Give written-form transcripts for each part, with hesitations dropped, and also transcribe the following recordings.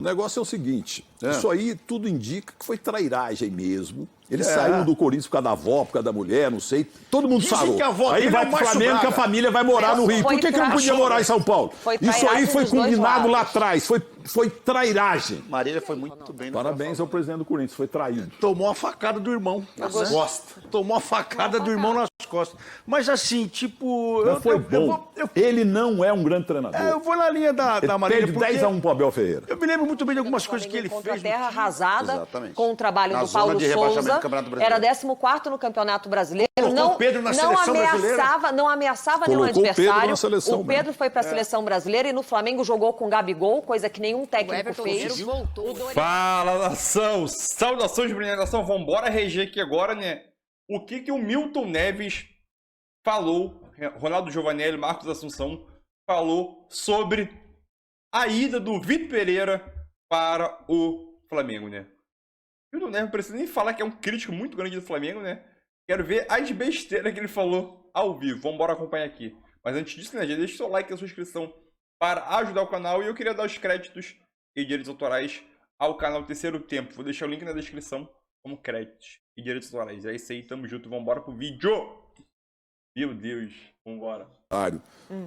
O negócio é o seguinte, isso aí tudo indica que foi trairagem mesmo. Ele saiu do Corinthians por causa da avó, por causa da mulher, não sei. Todo mundo sarou. Aí vai pro Flamengo que a família vai morar no Rio. Por que não podia morar em São Paulo? Isso aí foi combinado lá atrás. Foi trairagem. Marília foi muito bem. Parabéns ao presidente do Corinthians, foi traído. Tomou uma facada do irmão nas costas. Tomou uma facada do irmão nas costas. Mas assim, tipo... Não foi bom. Ele não é um grande treinador. Eu vou na linha da Marília. Ele perde 10-1 pro Abel Ferreira. Eu me lembro muito bem de algumas coisas que ele contra fez. A terra arrasada, com o trabalho do Paulo Souza. Era 14º no Campeonato Brasileiro. Não ameaçava nenhum adversário. O Pedro foi para a seleção brasileira e no Flamengo jogou com Gabigol, coisa que nenhum técnico fez. Fala, nação! Saudações, Brunel, nação! Vambora reger aqui agora, né? O que o Milton Neves falou, Ronaldo Giovanelli, Marcos Assunção, falou sobre a ida do Vitor Pereira para o Flamengo, né? O Milton Neves não precisa nem falar que é um crítico muito grande do Flamengo, né? Quero ver as besteiras que ele falou ao vivo. Vamos embora acompanhar aqui. Mas antes disso, né, já deixa o seu like e a sua inscrição para ajudar o canal. E eu queria dar os créditos e direitos autorais ao canal Terceiro Tempo. Vou deixar o link na descrição como créditos e direitos autorais. É isso aí, tamo junto. Vamos embora pro vídeo. Meu Deus, vambora.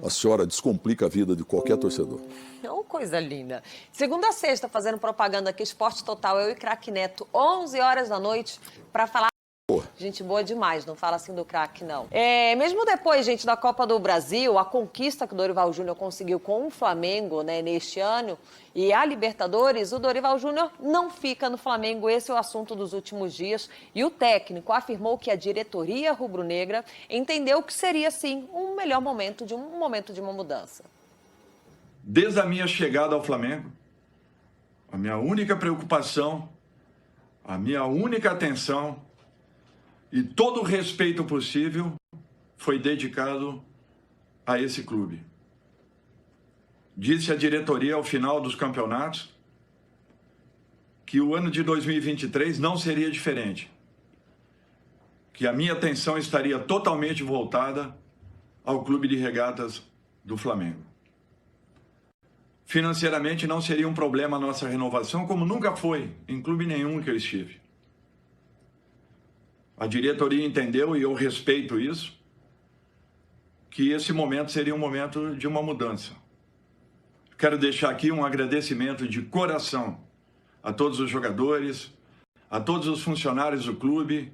A senhora descomplica a vida de qualquer torcedor. Oh, coisa linda. Segunda a sexta, fazendo propaganda aqui, Esporte Total, eu e Craque Neto, 11 horas da noite, para falar... Gente boa demais, não fala assim do craque, não. Mesmo depois, gente, da Copa do Brasil, a conquista que o Dorival Júnior conseguiu com o Flamengo, né, neste ano, e a Libertadores, o Dorival Júnior não fica no Flamengo. Esse é o assunto dos últimos dias. E o técnico afirmou que a diretoria rubro-negra entendeu que seria, sim, um melhor momento de uma mudança. Desde a minha chegada ao Flamengo, a minha única preocupação, a minha única atenção e todo o respeito possível foi dedicado a esse clube. Disse a diretoria ao final dos campeonatos que o ano de 2023 não seria diferente, que a minha atenção estaria totalmente voltada ao Clube de Regatas do Flamengo. Financeiramente não seria um problema a nossa renovação, como nunca foi em clube nenhum que eu estive. A diretoria entendeu, e eu respeito isso, que esse momento seria um momento de uma mudança. Quero deixar aqui um agradecimento de coração a todos os jogadores, a todos os funcionários do clube,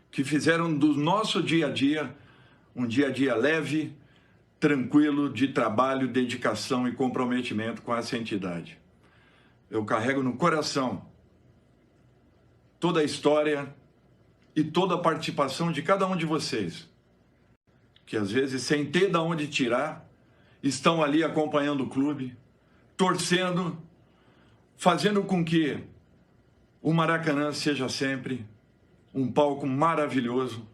que fizeram do nosso dia a dia um dia a dia leve, tranquilo, de trabalho, dedicação e comprometimento com essa entidade. Eu carrego no coração toda a história e toda a participação de cada um de vocês, que às vezes, sem ter de onde tirar, estão ali acompanhando o clube, torcendo, fazendo com que o Maracanã seja sempre um palco maravilhoso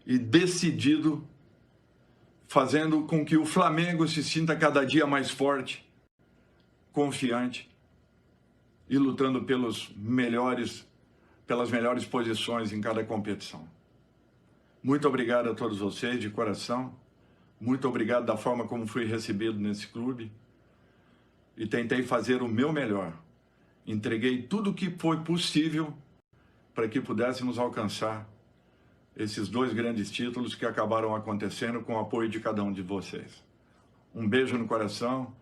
e decidido, fazendo com que o Flamengo se sinta cada dia mais forte, confiante e lutando pelas melhores posições em cada competição. Muito obrigado a todos vocês, de coração. Muito obrigado da forma como fui recebido nesse clube. E tentei fazer o meu melhor. Entreguei tudo o que foi possível para que pudéssemos alcançar esses 2 grandes títulos que acabaram acontecendo com o apoio de cada um de vocês. Um beijo no coração,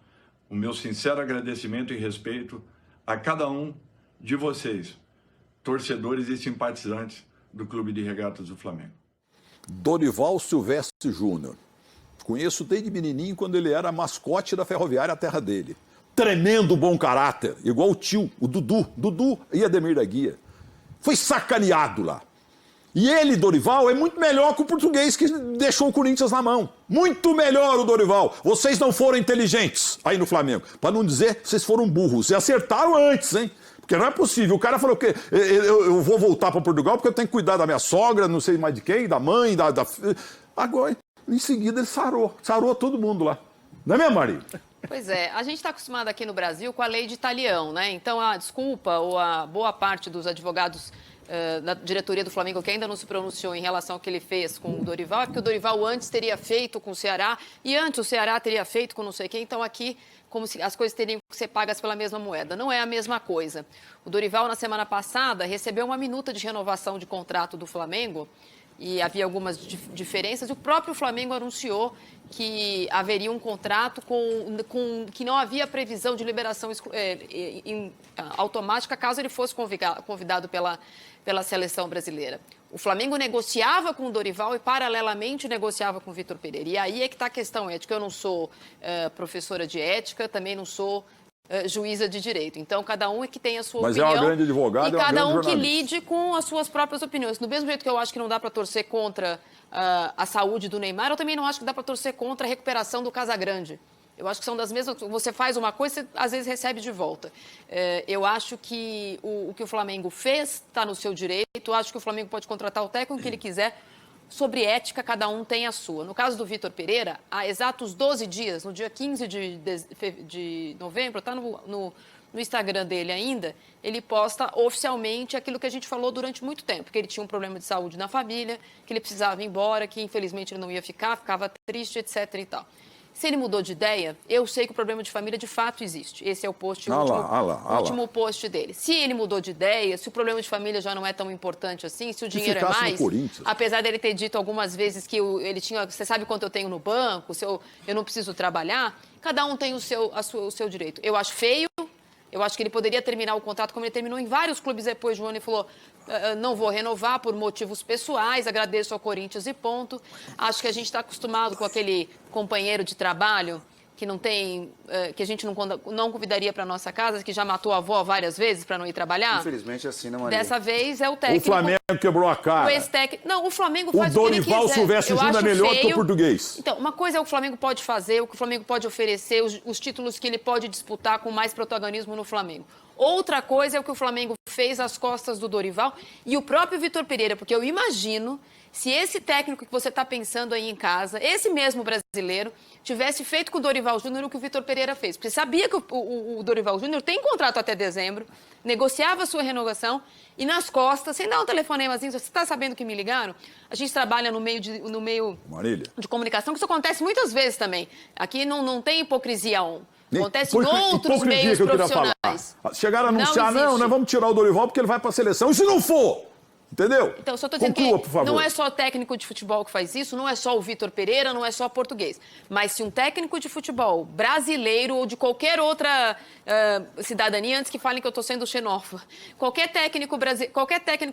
o meu sincero agradecimento e respeito a cada um de vocês, torcedores e simpatizantes do Clube de Regatas do Flamengo. Dorival Silvestre Júnior. Conheço desde menininho, quando ele era mascote da Ferroviária, a terra dele. Tremendo bom caráter, igual o tio, o Dudu e Ademir da Guia. Foi sacaneado lá. E ele, Dorival, é muito melhor que o português que deixou o Corinthians na mão. Muito melhor o Dorival. Vocês não foram inteligentes aí no Flamengo. Para não dizer que vocês foram burros. E acertaram antes, hein? Porque não é possível. O cara falou que eu vou voltar para Portugal porque eu tenho que cuidar da minha sogra, não sei mais de quem, da mãe, da... Agora, em seguida, ele sarou todo mundo lá. Não é mesmo, Maria? Pois é, a gente está acostumado aqui no Brasil com a lei de talião, né? Então, a desculpa ou a boa parte dos advogados da diretoria do Flamengo que ainda não se pronunciou em relação ao que ele fez com o Dorival, é porque o Dorival antes teria feito com o Ceará e antes o Ceará teria feito com não sei quem. Então, aqui como se as coisas teriam que ser pagas pela mesma moeda. Não é a mesma coisa. O Dorival, na semana passada, recebeu uma minuta de renovação de contrato do Flamengo e havia algumas diferenças. E o próprio Flamengo anunciou que haveria um contrato que não havia previsão de liberação automática caso ele fosse convidado pela seleção brasileira. O Flamengo negociava com o Dorival e, paralelamente, negociava com o Vitor Pereira. E aí é que está a questão ética. Eu não sou professora de ética, também não sou juíza de direito. Então, cada um é que tem a sua opinião. Mas é uma grande advogada, e cada um que jornalista. lide com as suas próprias opiniões. Do mesmo jeito que eu acho que não dá para torcer contra a saúde do Neymar, eu também não acho que dá para torcer contra a recuperação do Casagrande. Eu acho que são das mesmas... Você faz uma coisa, você às vezes recebe de volta. Eu acho que o que o Flamengo fez está no seu direito. Eu acho que o Flamengo pode contratar o técnico que ele quiser. Sobre ética, cada um tem a sua. No caso do Vitor Pereira, há exatos 12 dias, no dia 15 de novembro, está no Instagram dele ainda, ele posta oficialmente aquilo que a gente falou durante muito tempo, que ele tinha um problema de saúde na família, que ele precisava ir embora, que infelizmente ele não ia ficar, ficava triste, etc. e tal. Se ele mudou de ideia, eu sei que o problema de família de fato existe. Esse é o post, último post dele. Se ele mudou de ideia, se o problema de família já não é tão importante assim, se o dinheiro é mais, apesar dele ter dito algumas vezes que ele tinha, você sabe quanto eu tenho no banco, se eu não preciso trabalhar, cada um tem o seu direito. Eu acho feio. Eu acho que ele poderia terminar o contrato como ele terminou em vários clubes depois de um ano e falou: não vou renovar por motivos pessoais, agradeço ao Corinthians e ponto. Acho que a gente está acostumado com aquele companheiro de trabalho que não tem, que a gente não convidaria para nossa casa, que já matou a avó várias vezes para não ir trabalhar. Infelizmente é assim, né, Maria? Dessa vez é o técnico. O Flamengo quebrou a cara. Não, o Flamengo faz o o que ele quiser. O Dorival Silvestre Júnior é melhor que o português. Então, uma coisa é o que o Flamengo pode fazer, o que o Flamengo pode oferecer, os títulos que ele pode disputar com mais protagonismo no Flamengo. Outra coisa é o que o Flamengo fez às costas do Dorival e o próprio Vitor Pereira, porque eu imagino se esse técnico que você está pensando aí em casa, esse mesmo brasileiro, tivesse feito com o Dorival Júnior o que o Vitor Pereira fez. Porque sabia que o Dorival Júnior tem contrato até dezembro, negociava a sua renovação e nas costas, sem dar um telefonemazinho, você está sabendo que me ligaram? A gente trabalha no meio de comunicação, que isso acontece muitas vezes também. Aqui não tem hipocrisia acontece em outros meios profissionais. Chegaram a anunciar, não, nós vamos tirar o Dorival porque ele vai para a seleção. E se não for? Entendeu? Então, só estou dizendo Conclua, que por favor. não é só técnico de futebol que faz isso, não é só o Vitor Pereira, não é só português. Mas se um técnico de futebol brasileiro ou de qualquer outra cidadania, antes que falem que eu estou sendo xenófoba, qualquer técnico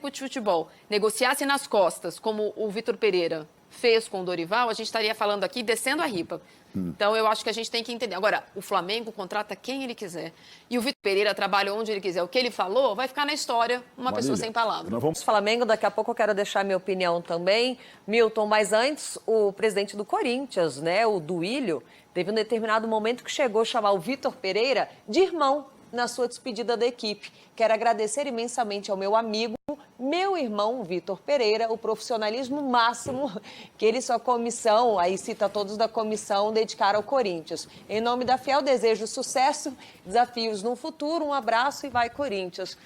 de futebol negociasse nas costas, como o Vitor Pereira fez com o Dorival, a gente estaria falando aqui descendo a ripa. Então, eu acho que a gente tem que entender. Agora, o Flamengo contrata quem ele quiser. E o Vitor Pereira trabalha onde ele quiser. O que ele falou vai ficar na história, uma pessoa sem palavras. Flamengo, daqui a pouco eu quero deixar minha opinião também. Milton, mas antes, o presidente do Corinthians, né, o Duílio, teve um determinado momento que chegou a chamar o Vitor Pereira de irmão na sua despedida da equipe. Quero agradecer imensamente ao meu amigo, meu irmão Vitor Pereira, o profissionalismo máximo que ele e sua comissão, aí cita todos da comissão, dedicaram ao Corinthians. Em nome da Fiel, desejo sucesso, desafios no futuro, um abraço e vai Corinthians.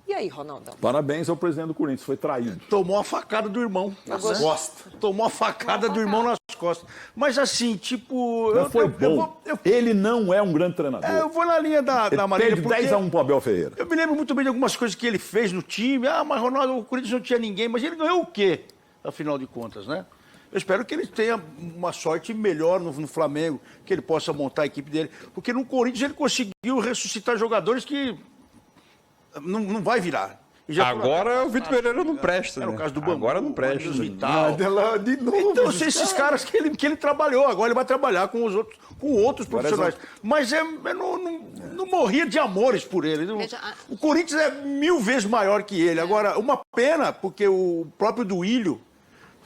E aí, Ronaldão? Parabéns ao presidente do Corinthians, foi traído. Tomou a facada do irmão nas costas. Tomou a facada do irmão nas costas. Mas assim, tipo... Ele não é um grande treinador. Eu vou na linha da Marília. Ele perde 10-1 pro Abel Ferreira. Eu me lembro muito bem de algumas coisas que ele fez no time. Mas Ronaldo, o Corinthians não tinha ninguém. Mas ele ganhou o quê, afinal de contas, né? Eu espero que ele tenha uma sorte melhor no Flamengo, que ele possa montar a equipe dele. Porque no Corinthians ele conseguiu ressuscitar jogadores que... Não vai virar. Agora o Vitor Pereira não presta. Era o caso do Bambu, agora não presta. De novo. Então, esses caras que ele trabalhou, agora ele vai trabalhar com outros profissionais. Mas não morria de amores por ele. O Corinthians é 1000 vezes maior que ele. Agora, uma pena, porque o próprio Duílio,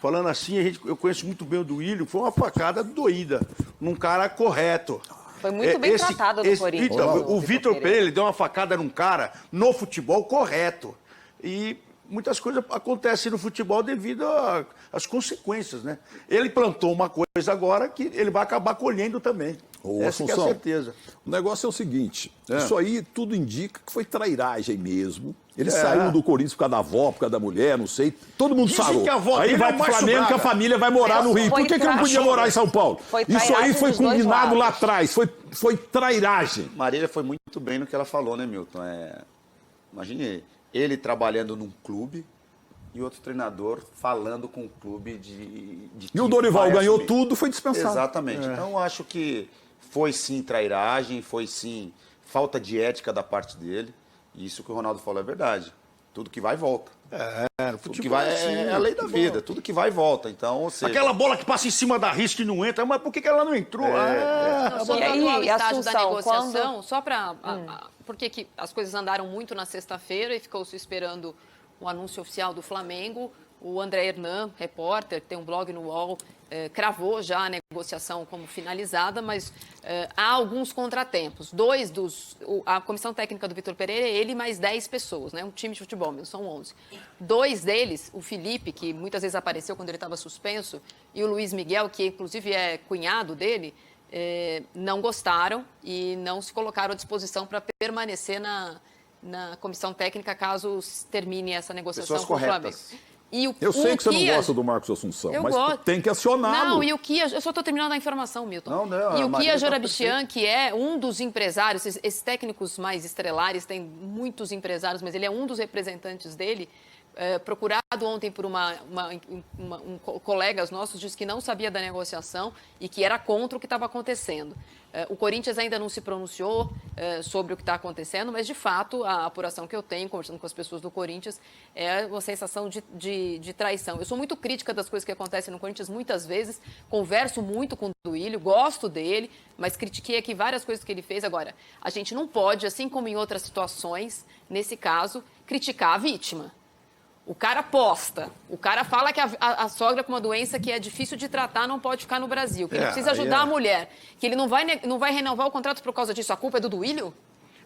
falando assim, eu conheço muito bem o Duílio, foi uma facada doída, num cara correto. Foi muito bem tratado do Corinthians. Então, o Vitor Pereira, ele deu uma facada num cara no futebol correto. E muitas coisas acontecem no futebol devido às consequências, né? Ele plantou uma coisa agora que ele vai acabar colhendo também. Essa que é a certeza. O negócio é o seguinte, isso aí tudo indica que foi trairagem mesmo. Ele saiu do Corinthians por causa da avó, por causa da mulher, não sei. Todo mundo Dizem sarou. que a avó Aí dele vai é o pro Márcio Flamengo que a Braga. família vai morar no Rio. Por que não podia morar em São Paulo? Isso aí foi combinado lá atrás, foi trairagem. Marília foi muito bem no que ela falou, né, Milton? Imagine ele trabalhando num clube e outro treinador falando com o clube de E o Dorival ganhou assumir. tudo, foi dispensado. Exatamente. Então, eu acho que foi sim trairagem, foi sim falta de ética da parte dele. E isso que o Ronaldo falou é verdade. Tudo que vai, volta. Tudo que vai é a lei da vida. Tudo que vai, volta. Então, ou seja... Aquela bola que passa em cima da risca e não entra, mas por que ela não entrou? Não, só E para aí, o atual estágio da Assunção, negociação, só para... Porque que as coisas andaram muito na sexta-feira e ficou-se esperando o anúncio oficial do Flamengo. O André Hernan, repórter, que tem um blog no UOL, cravou já a negociação como finalizada, mas há alguns contratempos. A comissão técnica do Vitor Pereira é ele mais 10 pessoas, né? Um time de futebol mesmo, são 11. 2 deles, o Felipe, que muitas vezes apareceu quando ele estava suspenso, e o Luiz Miguel, que inclusive é cunhado dele, não gostaram e não se colocaram à disposição para permanecer na comissão técnica caso termine essa negociação Pessoas com o Flamengo. corretas. Eu sei que você não gosta do Marcos Assunção, mas tem que acioná-lo. Não, e o Kia, eu só estou terminando a informação, Milton. Não, e o Kia Jorabichian, que é um dos empresários, esses técnicos mais estrelares, tem muitos empresários, mas ele é um dos representantes dele, procurado ontem por colegas nossos, disse que não sabia da negociação e que era contra o que estava acontecendo. O Corinthians ainda não se pronunciou sobre o que está acontecendo, mas, de fato, a apuração que eu tenho, conversando com as pessoas do Corinthians, é uma sensação de traição. Eu sou muito crítica das coisas que acontecem no Corinthians muitas vezes, converso muito com o Duílio, gosto dele, mas critiquei aqui várias coisas que ele fez. Agora, a gente não pode, assim como em outras situações, nesse caso, criticar a vítima. O cara posta, o cara fala que a sogra com uma doença que é difícil de tratar não pode ficar no Brasil, que ele precisa ajudar a mulher, que ele não vai renovar o contrato por causa disso. A culpa é do Duílio?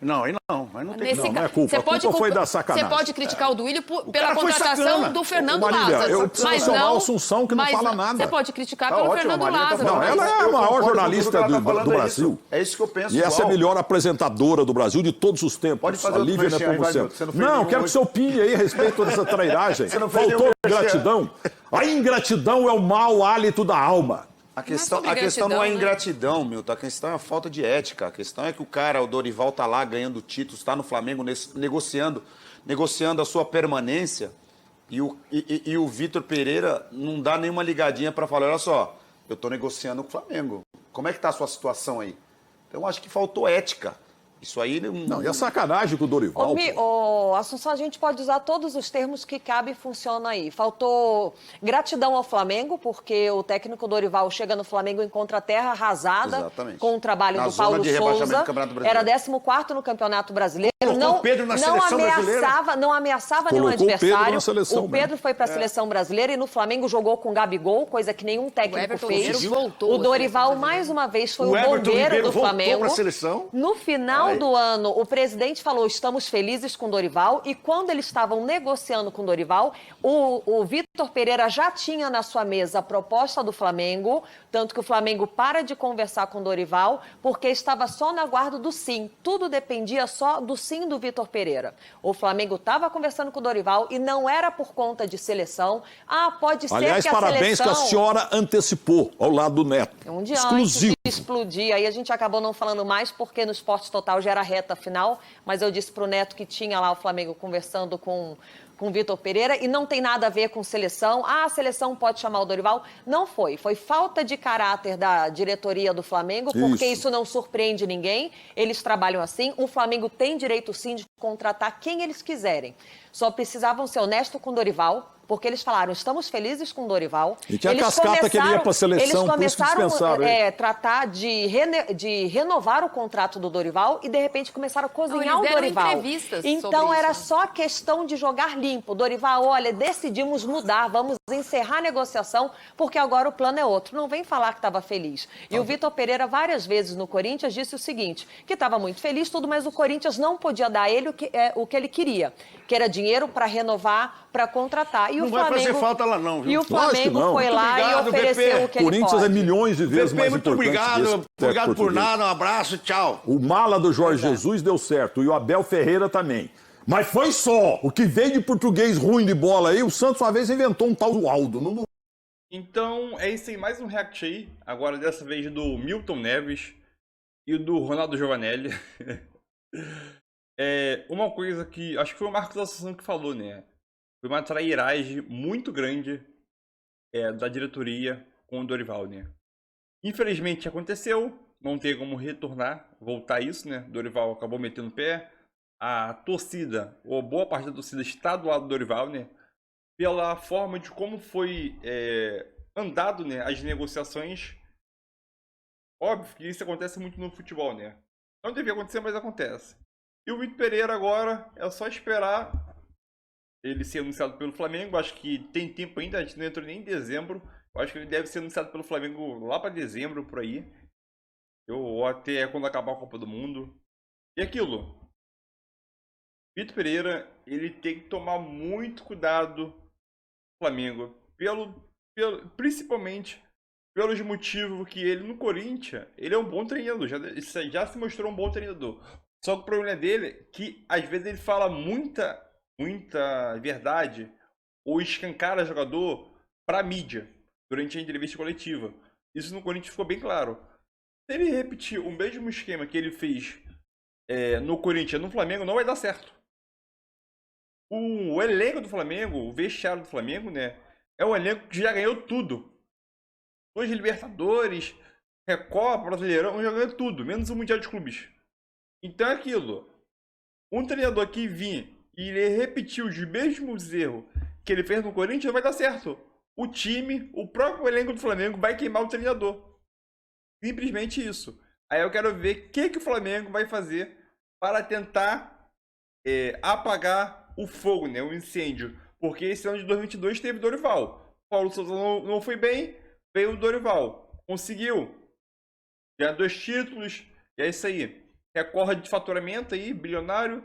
Não, mas não tem Não é culpa. A culpa foi da sacanagem. Você pode criticar o Duílio pela contratação do Fernando Marília, Lázaro. eu preciso acionar a Assunção, que não fala nada. Você pode criticar pelo Fernando Lázaro. Não, ela é a maior jornalista do Brasil. É isso que eu penso. E essa é a melhor apresentadora do Brasil de todos os tempos. Pode fazer a Lívia Nepomuceno. Não, quero que você opine aí a respeito dessa trairagem. Faltou ingratidão. A ingratidão é o mau hálito da alma. A questão não é ingratidão, Milton. A questão é a falta de ética. A questão é que o Dorival tá lá ganhando títulos, está no Flamengo negociando a sua permanência e o Vitor Pereira não dá nenhuma ligadinha para falar, olha só, eu estou negociando com o Flamengo. Como é que está a sua situação aí? Então, eu acho que faltou ética. Isso aí não... E a sacanagem com o Dorival. Assunção, a gente pode usar todos os termos que cabe e funciona aí. Faltou gratidão ao Flamengo, porque o técnico Dorival chega no Flamengo e encontra a terra arrasada. Exatamente. Com o trabalho do Paulo Souza. Era 14º no Campeonato Brasileiro. Colocou o Pedro na seleção brasileira. Não ameaçava nenhum adversário. O Pedro foi para a seleção brasileira e no Flamengo jogou com Gabigol, coisa que nenhum técnico fez. O Dorival, mais uma vez, foi o bombeiro do Flamengo. No final do ano, o presidente falou, estamos felizes com o Dorival, e quando eles estavam negociando com o Dorival, o Vitor Pereira já tinha na sua mesa a proposta do Flamengo, tanto que o Flamengo para de conversar com o Dorival, porque estava só na guarda do sim. Tudo dependia só do sim do Vitor Pereira. O Flamengo estava conversando com o Dorival e não era por conta de seleção. Pode ser Aliás, que a parabéns seleção... que a senhora antecipou ao lado do Neto. Um dia exclusivo. Antes de explodir. Aí a gente acabou não falando mais, porque no Esporte Total já era a reta final, mas eu disse para o Neto que tinha lá o Flamengo conversando com o Vitor Pereira, e não tem nada a ver com seleção. A seleção pode chamar o Dorival. Não foi. Foi falta de caráter da diretoria do Flamengo, porque isso não surpreende ninguém. Eles trabalham assim. O Flamengo tem direito, sim, de contratar quem eles quiserem. Só precisavam ser honestos com o Dorival, porque eles falaram, estamos felizes com o Dorival. E tinha a cascata que ele ia para a seleção, por isso que dispensaram. Tratar de renovar o contrato do Dorival e, de repente, começaram a cozinhar o Dorival. Então, era só questão de jogar limpo. Dorival, olha, decidimos mudar, vamos encerrar a negociação, porque agora o plano é outro. Não vem falar que estava feliz. E o Vitor Pereira, várias vezes no Corinthians, disse o seguinte, que estava muito feliz, tudo, mas o Corinthians não podia dar a ele o que ele queria, que era dinheiro para renovar, para contratar. E E o não vai fazer falta lá não, viu? E o Flamengo foi lá obrigado, e ofereceu VP. o que ele Corinthians pode. é milhões de vezes VP, mais muito importante obrigado. que esse Obrigado por português. nada, um abraço, tchau. O mala do Jorge Jesus deu certo, e o Abel Ferreira também. Mas foi só. O que veio de português ruim de bola aí, o Santos uma vez inventou um tal do Aldo. Não... Então, é isso aí, mais um react aí. Agora, dessa vez, do Milton Neves e do Ronaldo Giovanelli. Uma coisa que, acho que foi o Marcos Assunção que falou, né? Foi uma trairagem muito grande da diretoria com o Dorival, né? Infelizmente, aconteceu. Não tem como retornar, voltar isso, né? Dorival acabou metendo o pé. A torcida, ou boa parte da torcida, está do lado do Dorival, né? Pela forma de como foi andado, né, as negociações. Óbvio que isso acontece muito no futebol, né? Não devia acontecer, mas acontece. E o Vitor Pereira agora é só esperar ele ser anunciado pelo Flamengo. Acho que tem tempo ainda, a gente não entrou nem em dezembro. Eu acho que ele deve ser anunciado pelo Flamengo lá para dezembro, por aí. Ou até quando acabar a Copa do Mundo. E aquilo. Vitor Pereira, ele tem que tomar muito cuidado com o Flamengo. Principalmente pelos motivos que ele no Corinthians, ele é um bom treinador. Já se mostrou um bom treinador. Só que o problema dele é que às vezes ele fala muita verdade ou escancara jogador para mídia durante a entrevista coletiva. Isso no Corinthians ficou bem claro. Se ele repetir o mesmo esquema que ele fez no Corinthians, no Flamengo, não vai dar certo. O elenco do Flamengo, o vestiário do Flamengo, né, é um elenco que já ganhou tudo. 2 Libertadores, Recopa, Brasileirão, já ganhou tudo, menos o Mundial de Clubes. Então é aquilo. Um treinador que vir e ele repetir os mesmos erros que ele fez no Corinthians, não vai dar certo. O time, o próprio elenco do Flamengo vai queimar o treinador. Simplesmente isso. Aí eu quero ver o que o Flamengo vai fazer para tentar apagar o fogo, né, o incêndio. Porque esse ano de 2022 teve Dorival. Paulo Souza não foi bem, veio o Dorival. Conseguiu. Ganhar 2 títulos. E é isso aí. Recorde de faturamento aí, bilionário.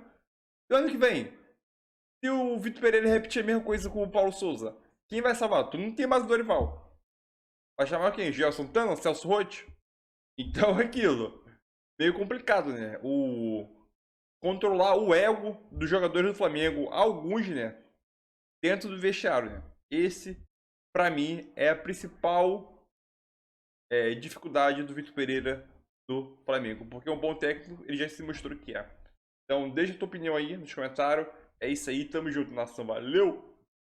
E ano que vem, se o Vitor Pereira repetir a mesma coisa com o Paulo Souza, quem vai salvar? Tu não tem mais o Dorival. Vai chamar quem? Gelson Tana? Celso Roth? Então é aquilo. Meio complicado, né? Controlar o ego dos jogadores do Flamengo, alguns, né, dentro do vestiário, né? Esse, pra mim, é a principal dificuldade do Vitor Pereira do Flamengo, porque é um bom técnico, ele já se mostrou que é. Então, deixa a tua opinião aí nos comentários. É isso aí, tamo junto, nação. Valeu!